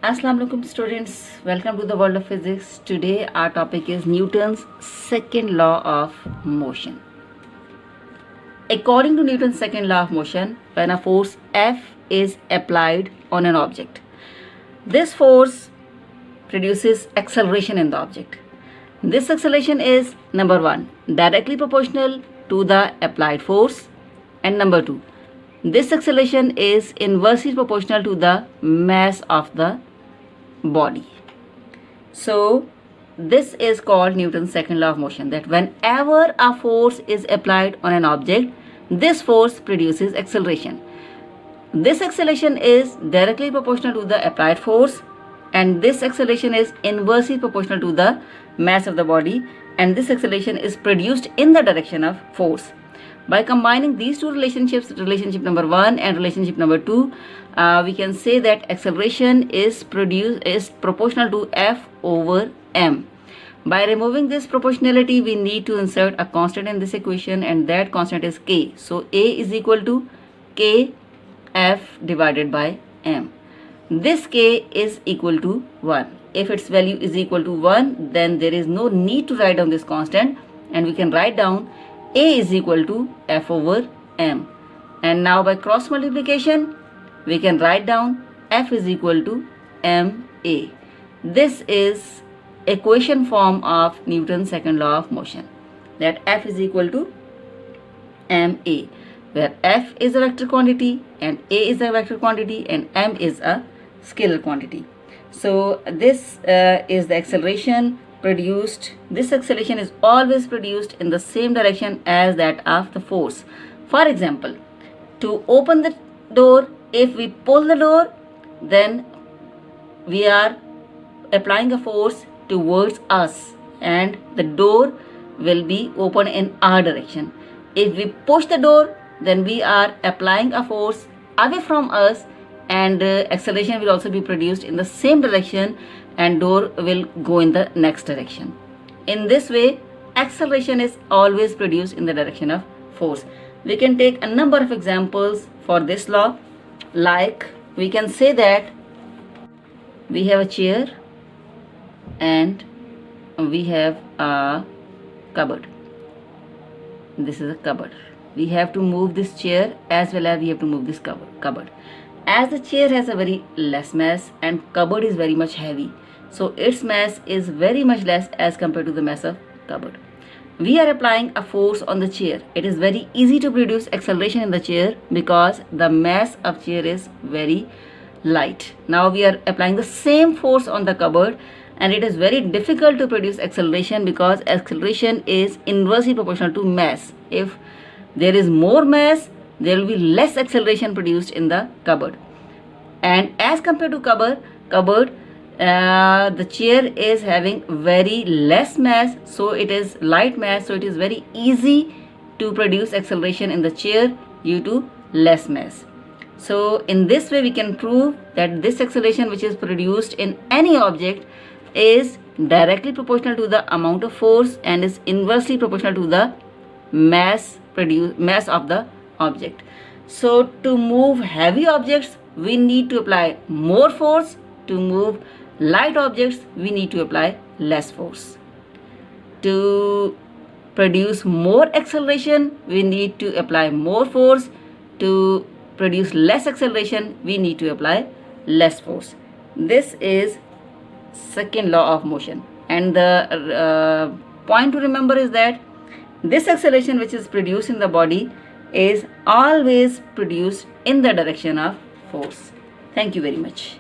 Assalamu alaikum students, welcome to the world of physics. Today our topic is Newton's second law of motion. According to Newton's second law of motion, when a force F is applied on an object, this force produces acceleration in the object. This acceleration is number 1, directly proportional to the applied force, and number 2, this acceleration is inversely proportional to the mass of the body. So this is called Newton's second law of motion, that whenever a force is applied on an object, this force produces acceleration. This acceleration is directly proportional to the applied force, and this acceleration is inversely proportional to the mass of the body, and this acceleration is produced in the direction of force. By combining these two relationships, relationship number 1 and relationship number 2, we can say that acceleration is proportional to F over m. By removing this proportionality, we need to insert a constant in this equation, and that constant is k. So A is equal to k F divided by m. This k is equal to 1. If its value is equal to 1, then there is no need to write down this constant, and we can write down A is equal to F over m. And now by cross multiplication, we can write down F is equal to ma. This is equation form of Newton's second law of motion, that F is equal to ma, where F is a vector quantity and A is a vector quantity and m is a scalar quantity. So this is the acceleration produced. This acceleration is always produced in the same direction as that of the force. For example, to open the door, if we pull the door, then we are applying a force towards us and the door will be open in our direction. If we push the door, then we are applying a force away from us, and acceleration will also be produced in the same direction, and door will go in the next direction. In this way, acceleration is always produced in the direction of force. We can take a number of examples for this law. Like, we can say that we have a chair and we have a cupboard. This is a cupboard. We have to move this chair as well as we have to move this cupboard. As the chair has a very less mass and cupboard is very much heavy, so its mass is very much less as compared to the mass of cupboard. We are applying a force on the chair. It is very easy to produce acceleration in the chair because the mass of chair is very light. Now we are applying the same force on the cupboard, and it is very difficult to produce acceleration because acceleration is inversely proportional to mass. If there is more mass, there will be less acceleration produced in the cupboard. And as compared to cupboard, the chair is having very less mass, so it is light mass, so it is very easy to produce acceleration in the chair due to less mass. So in this way we can prove that this acceleration which is produced in any object is directly proportional to the amount of force and is inversely proportional to the mass of the object. So to move heavy objects, we need to apply more force. To move light objects, we need to apply less force. To produce more acceleration, we need to apply more force. To produce less acceleration, we need to apply less force. This is second law of motion, and the point to remember is that this acceleration which is produced in the body is always produced in the direction of force. Thank you very much.